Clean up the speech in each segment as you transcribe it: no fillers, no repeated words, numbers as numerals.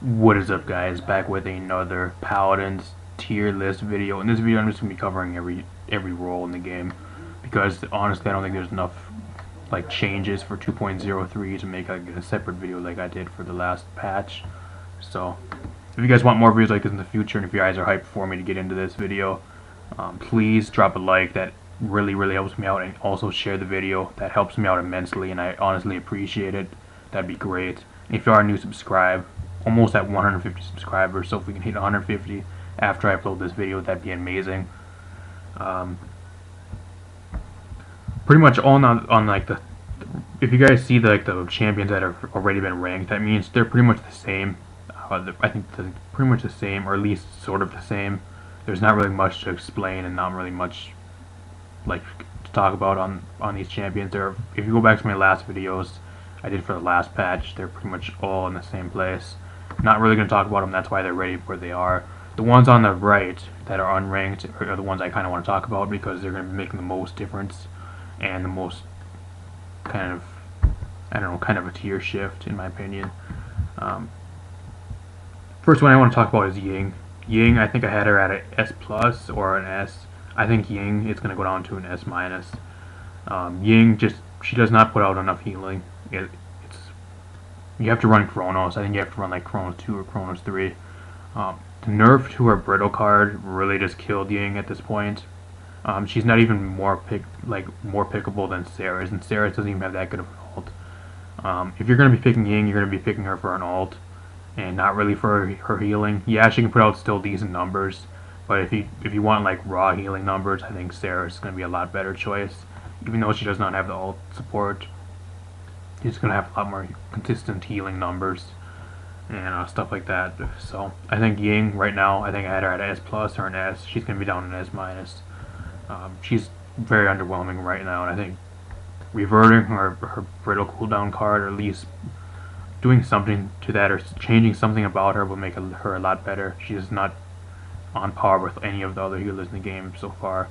What is up, guys? Back with another Paladins tier list video. In this video, I'm just gonna be covering every role in the game because honestly, I don't think there's enough like changes for 2.03 to make like a separate video like I did for the last patch. So, if you guys want more videos like this in the future, and if you guys are hyped for me to get into this video, please drop a like. That really helps me out, and also share the video. That helps me out immensely, and I honestly appreciate it. That'd be great. And if you are new, subscribe. Almost at 150 subscribers, so if we can hit 150 after I upload this video, that'd be amazing. Pretty much all on like if you guys see the champions that have already been ranked, that means they're pretty much the same. I think they're pretty much the same, or at least sort of the same. There's not really much to explain, and not really much like to talk about on these champions. If you go back to my last videos I did for the last patch, they're pretty much all in the same place. Not really going to talk about them, that's why they're ready where they are. The ones on the right that are unranked are the ones I kind of want to talk about because they're going to be making the most difference and the most kind of, I don't know, kind of a tier shift in my opinion. First one I want to talk about is Ying. Ying, I think I had her at an S plus or an S. I think Ying is going to go down to an S minus. Ying she does not put out enough healing. You have to run Kronos. I think you have to run like Kronos 2 or Kronos 3. The nerf to her brittle card really just killed Ying at this point. She's not even more pickable than Sarah's, and Sarah's doesn't even have that good of an ult. If you're gonna be picking Ying, you're gonna be picking her for an ult, and not really for her healing. Yeah, she can put out still decent numbers, but if you want like raw healing numbers, I think Sarah's gonna be a lot better choice. Even though she does not have the ult support, she's going to have a lot more consistent healing numbers and stuff like that. So I think Ying right now, I think I had her at S plus or an S. She's going to be down in S minus. She's very underwhelming right now, and I think reverting her brittle cooldown card, or at least doing something to that, or changing something about her, will make her a lot better. She is not on par with any of the other healers in the game so far.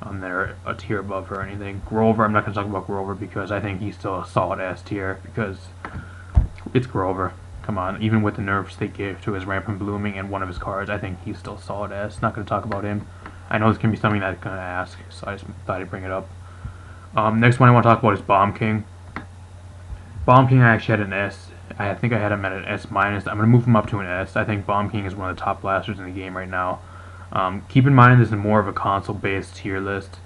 That are a tier above her or anything. Grover, I'm not going to talk about Grover because I think he's still a solid S tier because it's Grover. Come on, even with the nerfs they gave to his Rampant Blooming and one of his cards, I think he's still solid S. Not going to talk about him. I know this can be something that I'm going to ask, so I just thought I'd bring it up. Next one I want to talk about is Bomb King. Bomb King I actually had an S. I think I had him at an S minus. I'm going to move him up to an S. I think Bomb King is one of the top blasters in the game right now. Keep in mind this is more of a console-based tier list,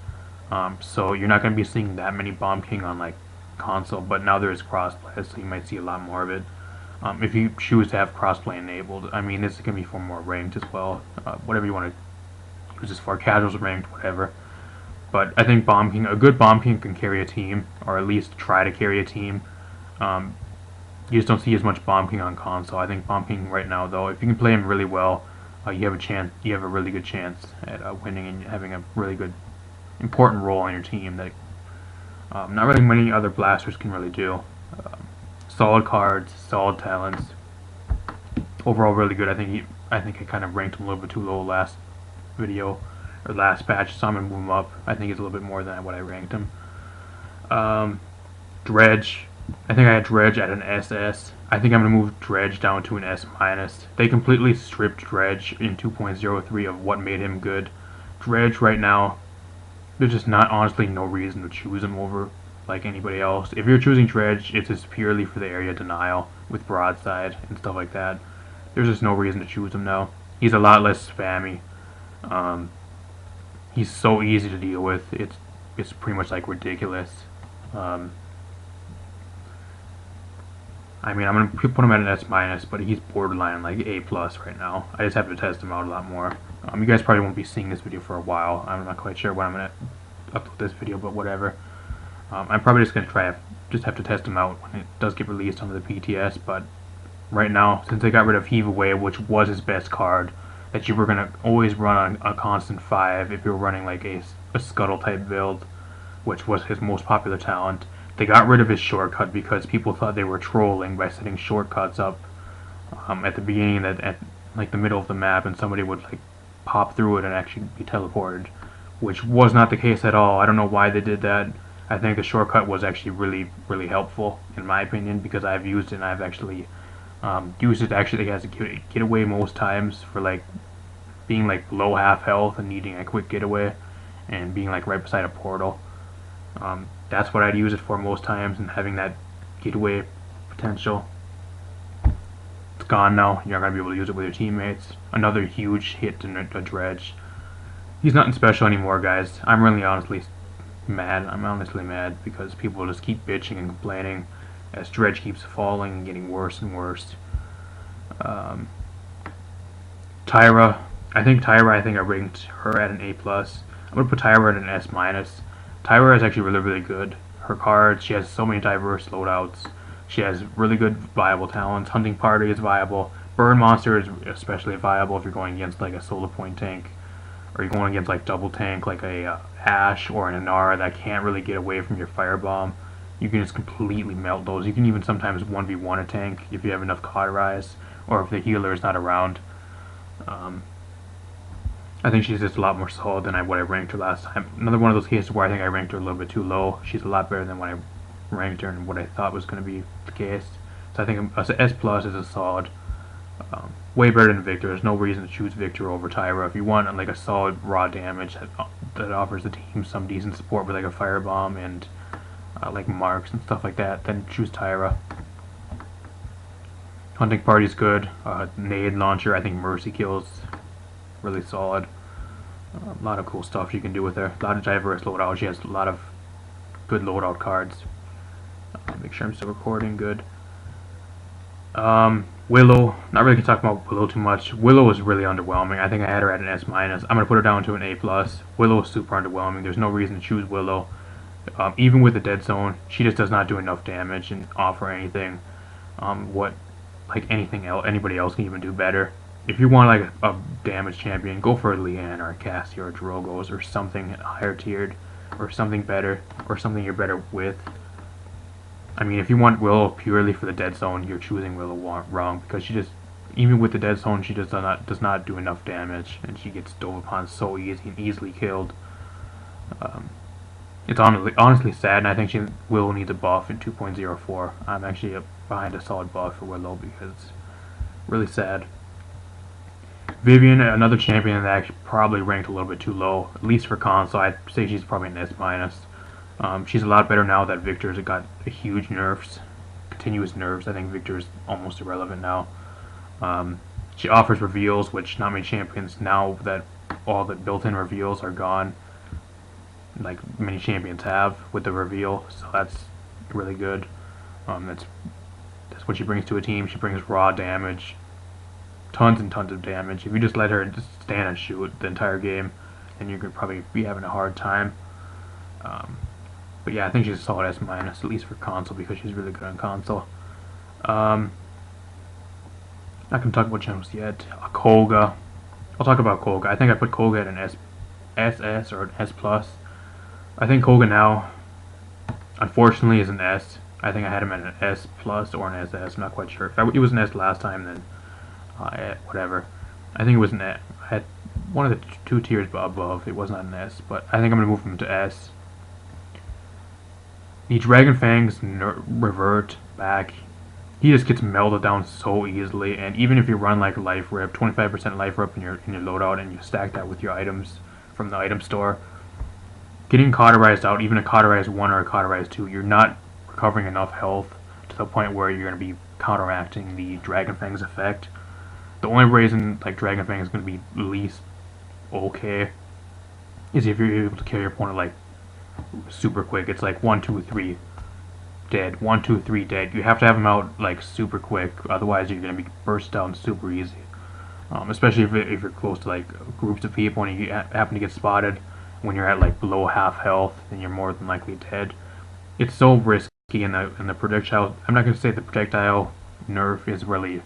so you're not going to be seeing that many Bomb King on like console, but now there is crossplay, so you might see a lot more of it. If you choose to have crossplay enabled, I mean this is going to be for more ranked as well, whatever you want to use this for, casuals, ranked, whatever. But I think Bomb King, a good Bomb King can carry a team, or at least try to carry a team. You just don't see as much Bomb King on console. I think Bomb King right now, though, if you can play him really well, you have a chance. You have a really good chance at winning and having a really good, important role on your team that not really many other blasters can really do. Solid cards, solid talents. Overall, really good. I think I kind of ranked him a little bit too low last video or last patch, so I'm gonna move him up. I think he's a little bit more than what I ranked him. Dredge. I think I had Dredge at an SS. I think I'm going to move Dredge down to an S minus. They completely stripped Dredge in 2.03 of what made him good. Dredge right now, there's just not honestly no reason to choose him over like anybody else. If you're choosing Dredge, it's just purely for the area denial with broadside and stuff like that. There's just no reason to choose him now. He's a lot less spammy. He's so easy to deal with. It's pretty much like ridiculous. I mean, I'm going to put him at an S minus, but he's borderline like A plus right now. I just have to test him out a lot more. You guys probably won't be seeing this video for a while. I'm not quite sure when I'm going to upload this video, but whatever. I'm probably just going to just have to test him out when it does get released onto the PTS, but right now, since they got rid of Heave Away, which was his best card, that you were going to always run on a constant 5 if you were running like a Scuttle type build, which was his most popular talent. They got rid of his shortcut because people thought they were trolling by setting shortcuts up at the beginning, at like the middle of the map, and somebody would like pop through it and actually be teleported, which was not the case at all. I don't know why they did that. I think the shortcut was actually really helpful in my opinion because I've used it and I've actually Uses actually has a getaway most times for like being like below half health and needing a quick getaway, and being like right beside a portal. That's what I'd use it for most times, and having that getaway potential. It's gone now. You're not gonna be able to use it with your teammates. Another huge hit to a Dredge. He's nothing special anymore, guys. I'm really honestly mad. I'm honestly mad because people just keep bitching and complaining as Dredge keeps falling and getting worse and worse. Um, Tyra, I think I ranked her at an A plus. I'm gonna put Tyra at an S minus. Tyra is actually really good. Her cards, she has so many diverse loadouts. She has really good viable talents. Hunting Party is viable. Burn Monster is especially viable if you're going against like a solo point tank, or you're going against like double tank like a Ashe or an Inara that can't really get away from your firebomb. You can just completely melt those. You can even sometimes 1v1 a tank if you have enough cauterize, or if the healer is not around. I think she's just a lot more solid than what I ranked her last time. Another one of those cases where I think I ranked her a little bit too low. She's a lot better than what I ranked her and what I thought was going to be the case. So I think S plus is a solid. Way better than Victor. There's no reason to choose Victor over Tyra. If you want like a solid raw damage that offers the team some decent support with like a firebomb and like marks and stuff like that, then choose Tyra. Hunting Party's good. Nade launcher, I think Mercy kills, really solid. A lot of cool stuff you can do with her. A lot of diverse loadout. She has a lot of good loadout cards. Make sure I'm still recording. Good. Willow. Not really gonna talk about Willow too much. Willow is really underwhelming. I think I had her at an S minus. I'm gonna put her down to an A plus. Willow is super underwhelming. There's no reason to choose Willow. Even with the dead zone, she just does not do enough damage and offer anything. What like anything else, anybody else can even do better. If you want like a damage champion, go for a Leanne or a Cassie or a Drogos or something higher tiered, or something better, or something you're better with. I mean, if you want Willow purely for the dead zone, you're choosing Willow wrong, because she just, even with the dead zone, she just does not do enough damage, and she gets dove upon so easy and easily killed. It's honestly sad, and I think Willow needs a buff in 2.04. I'm actually behind a solid buff for Willow because it's really sad. Vivian, another champion that actually probably ranked a little bit too low, at least for console. I'd say she's probably an S minus. She's a lot better now that Victor's got a huge nerfs, continuous nerfs. I think Victor's almost irrelevant now. She offers reveals, which not many champions, now that all the built-in reveals are gone, like many champions have with the reveal, so that's really good. That's what she brings to a team. She brings raw damage, tons and tons of damage. If you just let her just stand and shoot the entire game, then you could probably be having a hard time. But yeah, I think she's a solid S minus, at least for console, because she's really good on console. Not gonna talk about Jenos yet. Koga. I'll talk about Koga. I think I put Koga at an SS or an S plus. I think Koga now, unfortunately, is an S. I think I had him at an S plus or an SS. I'm not quite sure. If it was an S last time, then whatever. I think it was an S. I had one of the two tiers above. It was not an S, but I think I'm gonna move him to S. The Dragon Fangs revert back. He just gets melted down so easily, and even if you run like Life Rip, 25% Life Rip in your loadout, and you stack that with your items from the item store, getting cauterized out, even a cauterized 1 or a cauterized 2, you're not recovering enough health to the point where you're going to be counteracting the Dragon Fang's effect. The only reason like Dragon Fang is going to be least okay is if you're able to kill your opponent like super quick. It's like 1, 2, 3 dead, 1, 2, 3 dead. You have to have them out like super quick, otherwise you're going to be burst down super easy. Especially if you're close to like groups of people and you happen to get spotted when you're at like below half health, then you're more than likely dead. It's so risky in the projectile. I'm not going to say the projectile nerf is really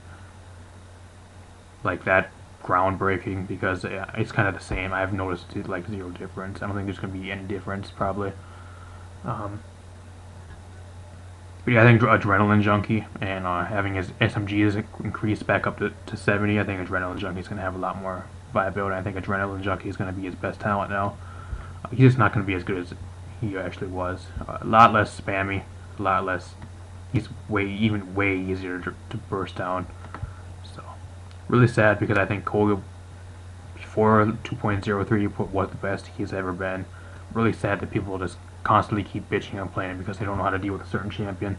like that groundbreaking, because it's kind of the same. I've noticed like zero difference. I don't think there's going to be any difference probably. But yeah, I think Adrenaline Junkie and having his SMGs increased back up to 70, I think Adrenaline Junkie is going to have a lot more viability. I think Adrenaline Junkie is going to be his best talent now. He's just not going to be as good as he actually was. A lot less spammy, a lot less he's even way easier to burst down. So really sad, because I think Koga before 2.03 was the best he's ever been. Really sad that people just constantly keep bitching and playing because they don't know how to deal with a certain champion.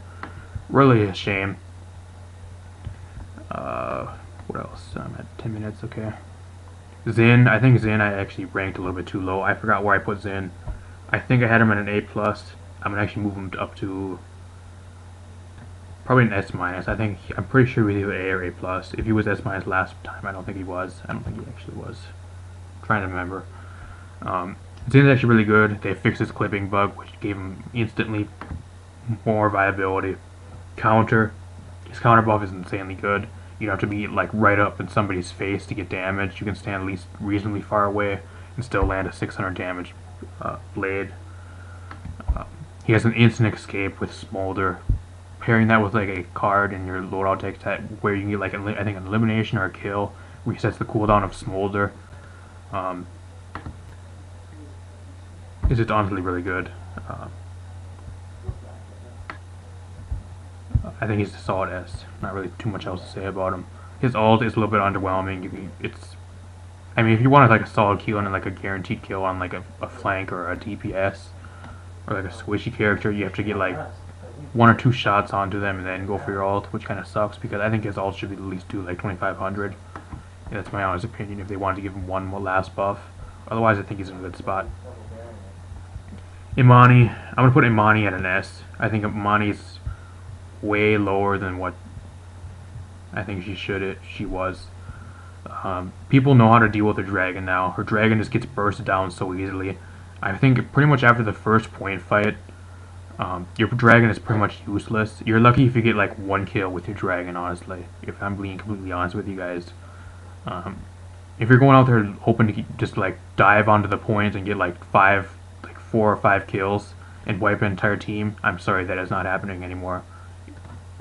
Really a shame. What else? I'm at 10 minutes, okay. Zhin, I think Zhin I actually ranked a little bit too low. I forgot where I put Zhin. I think I had him at an A+. I'm gonna actually move him up to probably an S-. I'm pretty sure we either A or A+. If he was S- last time, I don't think he was. I don't think he actually was. I'm trying to remember. Zhin's actually really good. They fixed his clipping bug, which gave him instantly more viability. His counter buff is insanely good. You don't have to be like right up in somebody's face to get damage. You can stand at least reasonably far away and still land a 600 damage blade. He has an instant escape with Smolder. Pairing that with like a card in your loadout deck where you can get like I think an elimination or a kill, resets the cooldown of Smolder. Is just honestly really good. I think he's a solid S. Not really too much else to say about him. His ult is a little bit underwhelming. I mean, if you wanted like a solid kill and like a guaranteed kill on like a flank or a DPS or like a squishy character, you have to get like 1 or 2 shots onto them and then go for your ult, which kind of sucks because I think his ult should at least do like 2500. That's my honest opinion. If they wanted to give him one more last buff, otherwise I think he's in a good spot. Imani, I'm gonna put Imani at an S. I think Imani's way lower than what I think she was. People know how to deal with her dragon now. Her dragon just gets bursted down so easily. I think pretty much after the first point fight, your dragon is pretty much useless. You're lucky if you get like 1 kill with your dragon, honestly, if I'm being completely honest with you guys. If you're going out there hoping to just like dive onto the point and get like 4 or 5 kills and wipe an entire team, I'm sorry, that is not happening anymore.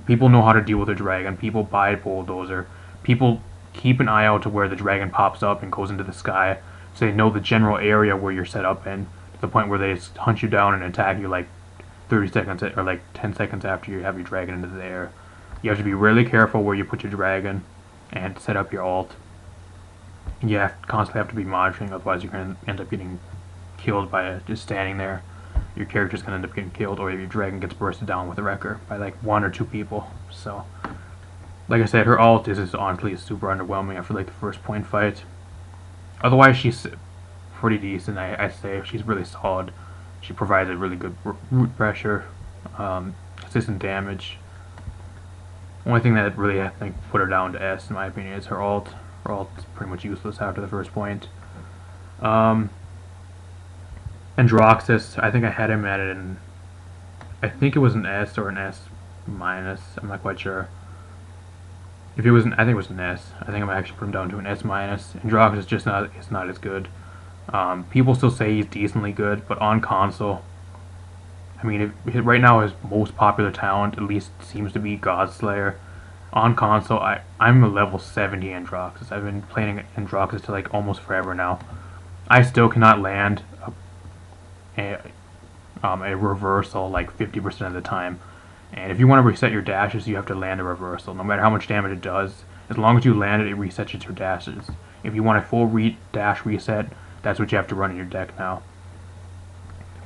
People know how to deal with a dragon. People buy Bulldozer. People keep an eye out to where the dragon pops up and goes into the sky, so they know the general area where you're set up in, to the point where they just hunt you down and attack you like 30 seconds or like 10 seconds after you have your dragon into the air. You have to be really careful where you put your dragon and set up your ult. You constantly have to be monitoring, otherwise you're going to end up getting killed by just standing there. Your character's going to end up getting killed, or your dragon gets bursted down with a wrecker by like 1 or 2 people. So, like I said, her ult is honestly super underwhelming after like the first point fight. Otherwise, she's pretty decent. I say she's really solid. She provides a really good root pressure, consistent damage. Only thing that really I think put her down to S in my opinion is her ult. Her ult's pretty much useless after the first point. Androxus, I think I had him at I think it was an S or an S-. I'm not quite sure. If it was I think it was an S. I think I'm actually put him down to an S-. Androxus is not as good. People still say he's decently good, but on console, I mean, right now his most popular talent at least seems to be Godslayer. On console, I'm a level 70 Androxus. I've been playing Androxus to like almost forever now. I still cannot land a reversal like 50% of the time. And if you want to reset your dashes, you have to land a reversal. No matter how much damage it does, as long as you land it, it resets your dashes. If you want a full dash reset, that's what you have to run in your deck now.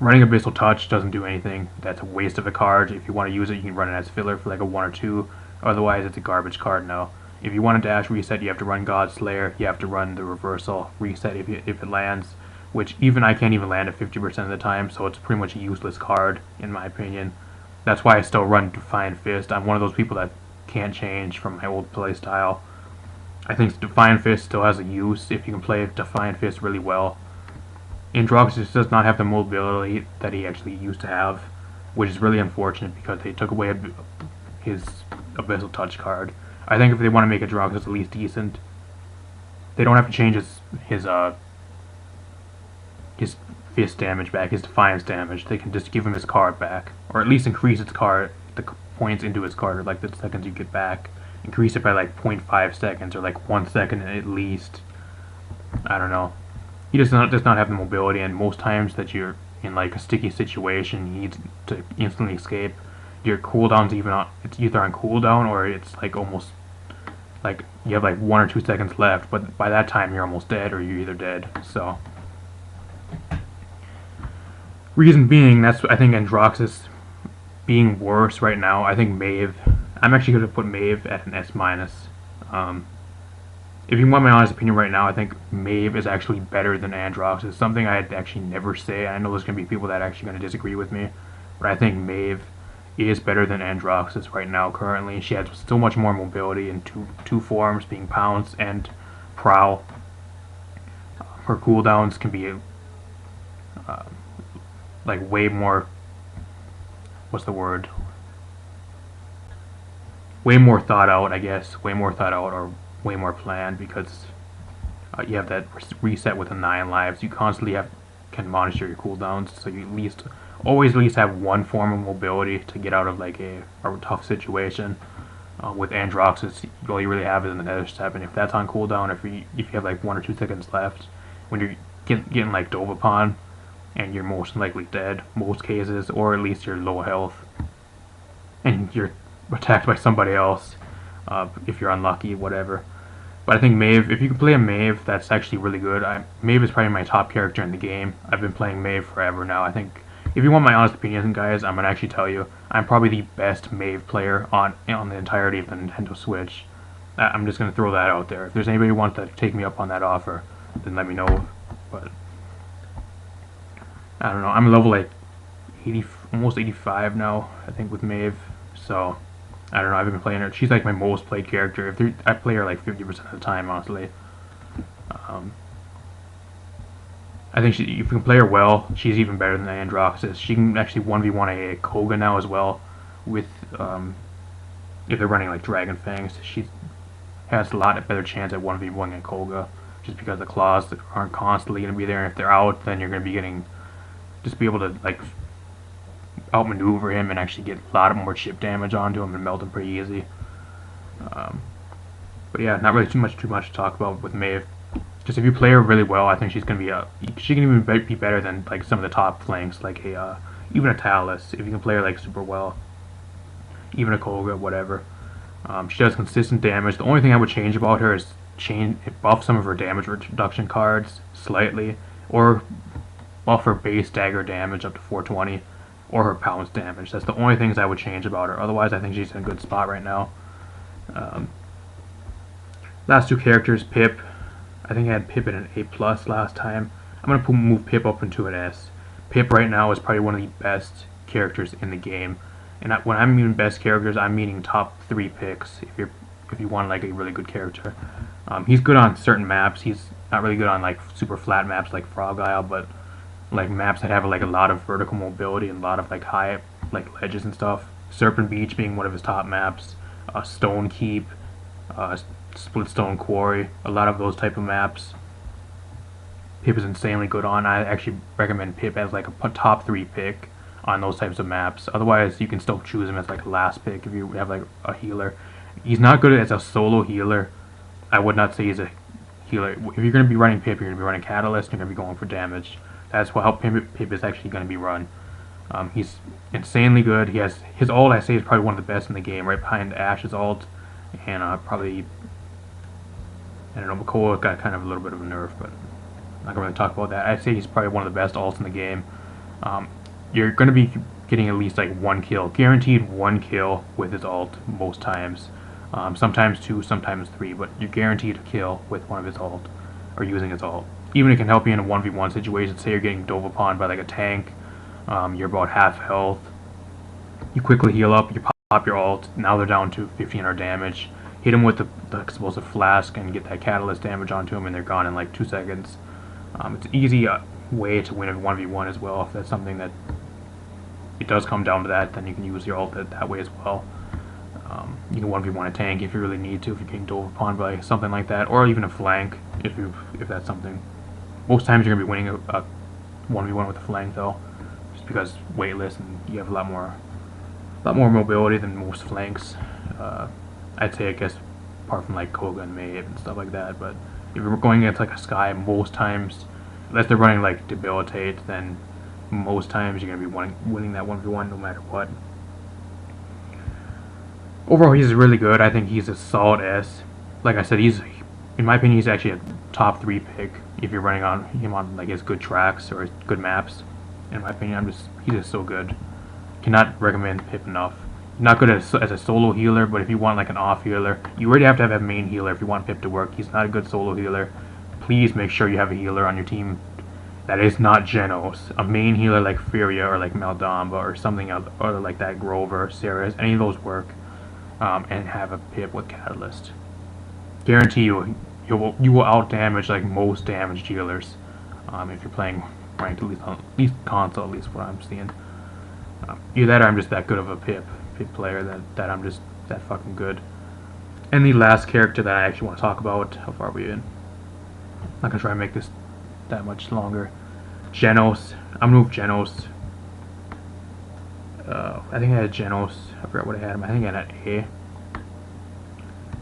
Running Abyssal Touch doesn't do anything. That's a waste of a card. If you want to use it, you can run it as filler for like a 1 or 2. Otherwise, it's a garbage card now. If you want a dash reset, you have to run Godslayer. You have to run the reversal reset if it lands, which even I can't even land it 50% of the time, so it's pretty much a useless card, in my opinion. That's why I still run Defiant Fist. I'm one of those people that can't change from my old playstyle. I think Defiant Fist still has a use if you can play Defiant Fist really well. Androxus does not have the mobility that he actually used to have, which is really unfortunate because they took away his Abyssal Touch card. I think if they want to make Androxus at least decent, they don't have to change his fist damage back, his defiance damage. They can just give him his card back, or at least increase its card, the points into his card, or like the seconds you get back. Increase it by like 0.5 seconds, or like 1 second at least. I don't know. He does not have the mobility, and most times that you're in like a sticky situation, you need to instantly escape. your cooldown's even on, it's either on cooldown or it's like almost like you have like 1 or 2 seconds left, but by that time you're almost dead or you're either dead. So reason being, that's I think Androxus being worse right now. I think Maeve, I'm actually going to put Maeve at an S minus. If you want my honest opinion right now, I think Maeve is actually better than Androxus. Something I'd actually never say. I know there's going to be people that are actually going to disagree with me, but I think Maeve is better than Androxus right now currently. She has so much more mobility in two forms, being Pounce and Prowl. Her cooldowns can be like way more, what's the word? Way more thought out, I guess. Way more thought out, or way more planned, because you have that reset with the 9 lives. You constantly can monitor your cooldowns, so you always at least have one form of mobility to get out of like a tough situation. With Androxus, all you really have is the Nether Step, and if that's on cooldown, if you have like 1 or 2 seconds left, when you're getting like dove upon, and you're most likely dead, most cases, or at least you're low health, and you're attacked by somebody else, if you're unlucky, whatever. But I think Maeve, if you can play a Maeve, that's actually really good. Maeve is probably my top character in the game. I've been playing Maeve forever now. I think, if you want my honest opinion, guys, I'm gonna actually tell you, I'm probably the best Maeve player on the entirety of the Nintendo Switch. I'm just gonna throw that out there. If there's anybody who wants to take me up on that offer, then let me know. But I don't know. I'm level like 80, almost 85 now, I think, with Maeve. So I don't know. I've been playing her. She's like my most played character. I play her like 50% of the time, honestly. I think if you can play her well, she's even better than Androxus. She can actually 1v1 a Koga now as well, with if they're running like Dragon Fangs. She has a lot better chance at 1v1 a Koga, just because the claws aren't constantly going to be there, and if they're out, then you're going to be just be able to like outmaneuver him and actually get a lot more chip damage onto him and melt him pretty easy. But yeah, not really too much to talk about with Maeve. Just if you play her really well, I think she can even be better than like some of the top flanks, like even a Talus. If you can play her like super well, even a Koga, whatever. She does consistent damage. The only thing I would change about her is buff some of her damage reduction cards slightly, or buff her base dagger damage up to 420, or her pounce damage. That's the only things I would change about her. Otherwise, I think she's in a good spot right now. Last two characters, Pip. I think I had Pip at an A+ last time. I'm going to move Pip up into an S. Pip right now is probably one of the best characters in the game. And when I'm meaning best characters, I'm meaning top 3 picks if you want like a really good character. He's good on certain maps. He's not really good on like super flat maps like Frog Isle, but like maps that have like a lot of vertical mobility and a lot of like high like ledges and stuff. Serpent Beach being one of his top maps. Stone Keep, Split Stone Quarry, a lot of those type of maps. Pip is insanely good on. I actually recommend Pip as like a top 3 pick on those types of maps. Otherwise, you can still choose him as like a last pick if you have like a healer. He's not good as a solo healer. I would not say he's a healer. If you're going to be running Pip, you're going to be running Catalyst, you're going to be going for damage. That's how Pip is actually going to be run. He's insanely good. He has his ult, I say, is probably one of the best in the game, right behind Ash's ult, and probably, I don't know, McCoy got kind of a little bit of a nerf, but I'm not going to really talk about that. I'd say he's probably one of the best ults in the game. You're going to be getting at least like 1 kill, guaranteed 1 kill with his ult most times. Sometimes 2, sometimes 3, but you're guaranteed a kill with one of his ult, or using his ult. Even it can help you in a 1v1 situation. Say you're getting dove upon by like a tank, you're about half health, you quickly heal up, you pop your ult, now they're down to 1500 damage, hit them with the explosive flask and get that catalyst damage onto them, and they're gone in like 2 seconds. It's an easy way to win a 1v1 as well. If that's something that it does come down to that, then you can use your ult that way as well. You can 1v1 a tank if you really need to, if you're getting dove upon by something like that, or even a flank if that's something. Most times you're going to be winning a 1v1 with a flank though, just because weightless and you have a lot more mobility than most flanks. I'd say, I guess, apart from like Koga and Maeve and stuff like that. But if you're going against like a Sky, most times, unless they're running like Debilitate, then most times you're going to be winning that 1v1 no matter what. overall, he's really good. I think he's a solid S. Like I said, in my opinion, he's actually a top 3 pick if you're running on him on like his good tracks or his good maps. In my opinion, he's just so good. Cannot recommend Pip enough. Not good as a solo healer, but if you want like an off healer, you already have to have a main healer if you want Pip to work. He's not a good solo healer. Please make sure you have a healer on your team that is not Jenos. A main healer like Furia or like Maldamba or something else, or like that Grover, Ceres, any of those work. And have a Pip with Catalyst. Guarantee you will out damage like most damaged healers if you're playing ranked, at least console, at least what I'm seeing. Either that or I'm just that good of a Pip player that I'm just that fucking good. And the last character that I actually want to talk about, how far are we in? I'm not gonna try and make this that much longer. Jenos. I'm gonna move Jenos. I think I had Jenos. I forgot what I had him. I think I had A.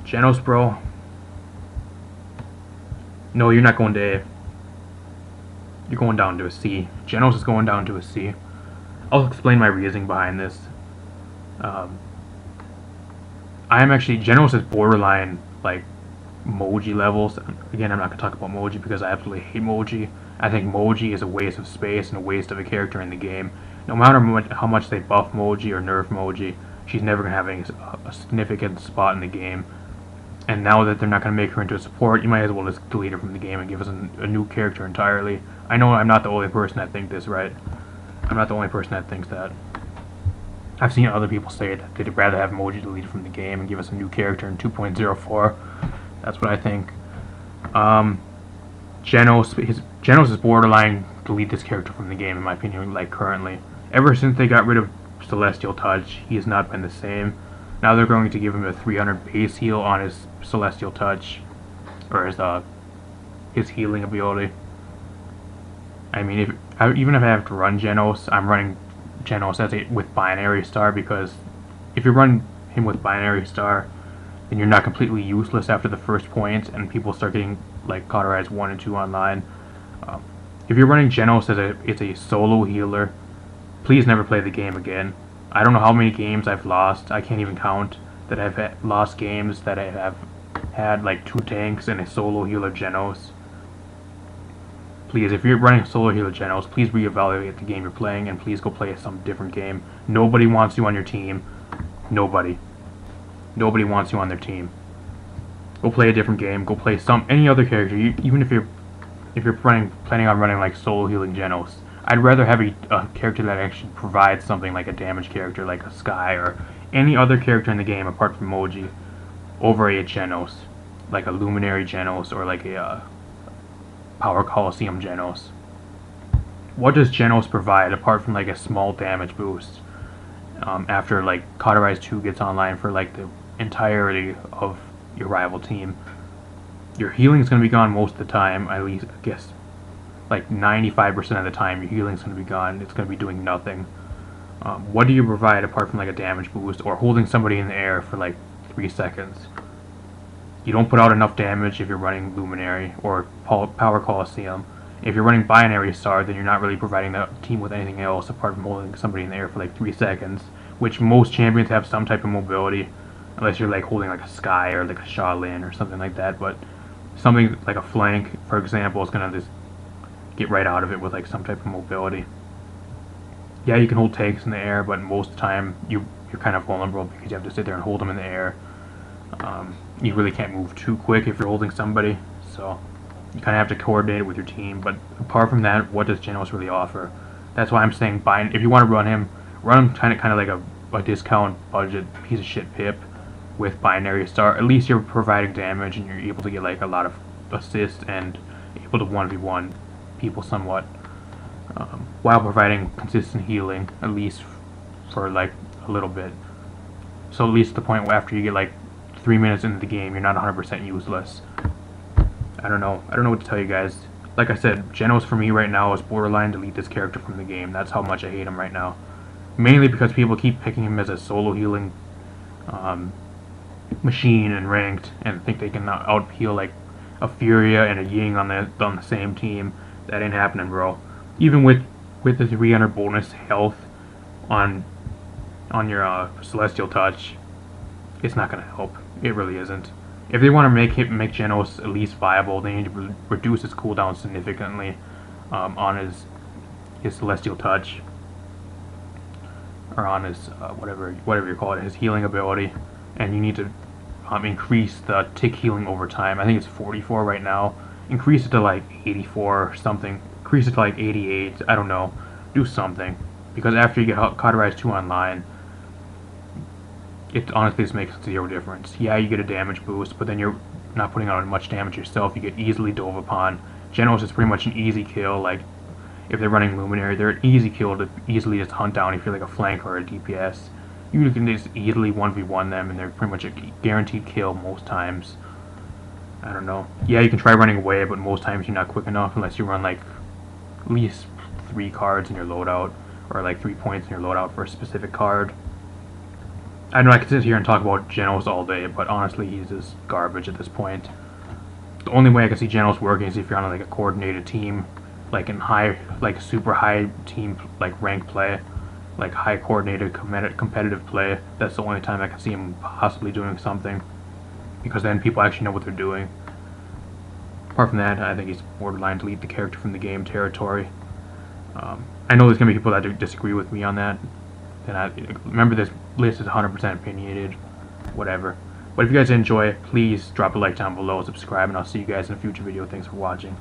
Jenos, bro. No, you're not going to A. You're going down to a C. Jenos is going down to a C. I'll explain my reasoning behind this. Jenos is borderline, like, Moji levels. Again, I'm not going to talk about Moji because I absolutely hate Moji. I think Moji is a waste of space and a waste of a character in the game. No matter how much they buff Moji or nerf Moji, she's never going to have a significant spot in the game. And now that they're not going to make her into a support, you might as well just delete her from the game and give us a new character entirely. I know I'm not the only person that thinks this, right? I'm not the only person that thinks that. I've seen other people say that they'd rather have Moji deleted from the game and give us a new character in 2.04. That's what I think. Jenos is borderline delete this character from the game, in my opinion, like currently. Ever since they got rid of Celestial Touch, he has not been the same. Now they're going to give him a 300 base heal on his Celestial Touch, or his healing ability. I mean, even if I have to run Jenos, I'm running Jenos with Binary Star, because if you run him with Binary Star, then you're not completely useless after the first point, and people start getting like cauterized 1 and 2 online. If you're running Jenos as a solo healer, please never play the game again. I don't know how many games I've lost. I can't even count that I've lost games that I have had like 2 tanks and a solo healer Jenos. Please, if you're running solo healer Jenos, please reevaluate the game you're playing and please go play some different game. Nobody wants you on your team. Nobody. Nobody wants you on their team. Go play a different game. Go play any other character. Even if you're planning on running like solo healing Jenos, I'd rather have a character that actually provides something like a damage character, like a Sky or any other character in the game apart from Moji, over a Jenos, like a Luminary Jenos or like a Power Coliseum Jenos. What does Jenos provide apart from like a small damage boost after like Cauterize 2 gets online for like the entirety of your rival team? Your healing is going to be gone most of the time, at least I guess like 95% of the time your healing is going to be gone. It's going to be doing nothing. What do you provide apart from like a damage boost or holding somebody in the air for like 3 seconds? You don't put out enough damage if you're running Luminary or Power Coliseum. If you're running Binary Star, then you're not really providing the team with anything else apart from holding somebody in the air for like 3 seconds, which most champions have some type of mobility, unless you're like holding like a Sky or like a Shaolin or something like that. But something like a flank, for example, is gonna just get right out of it with like some type of mobility. Yeah, you can hold tanks in the air, but most of the time you're kind of vulnerable because you have to sit there and hold them in the air. You really can't move too quick if you're holding somebody, so you kind of have to coordinate it with your team. But apart from that, what does Jenos really offer? That's why I'm saying if you want to run him kind of like a discount budget piece of shit Pip with Binary Star. At least you're providing damage and you're able to get like a lot of assists and able to 1v1 people somewhat, while providing consistent healing, at least for like a little bit. So at least to the point where after you get like 3 minutes into the game, you're not 100% useless. I don't know what to tell you guys. Like I said, Jenos for me right now is borderline delete this character from the game. That's how much I hate him right now. Mainly because people keep picking him as a solo healing machine and ranked, and think they can out-heal like a Furia and a Ying on the same team. That ain't happening, bro. Even with the 300 bonus health on your Celestial Touch, it's not going to help. It really isn't. If they want to make Jenos at least viable, they need to reduce his cooldown significantly on his Celestial Touch, or on his whatever you call it, his healing ability, and you need to increase the tick healing over time. I think it's 44 right now. Increase it to like 84 or something. Increase it to like 88. I don't know. Do something, because after you get Cauterize 2 online, it honestly just makes zero difference. Yeah, you get a damage boost, but then you're not putting out much damage yourself. You get easily dove upon. Jenos is pretty much an easy kill. Like, if they're running Luminary, they're an easy kill to easily just hunt down if you're like a flanker or a DPS. You can just easily 1v1 them, and they're pretty much a guaranteed kill most times. I don't know. Yeah, you can try running away, but most times you're not quick enough unless you run like at least 3 cards in your loadout, or like 3 points in your loadout for a specific card. I know I could sit here and talk about Jenos all day, but honestly, he's just garbage at this point. The only way I can see Jenos working is if you're on like a coordinated team, like in super high team, like rank play, like high coordinated competitive play. That's the only time I can see him possibly doing something, because then people actually know what they're doing. Apart from that, I think he's borderline delete the character from the game territory. I know there's gonna be people that disagree with me on that. And remember, this list is 100% opinionated, whatever. But if you guys enjoy it, please drop a like down below, subscribe, and I'll see you guys in a future video. Thanks for watching.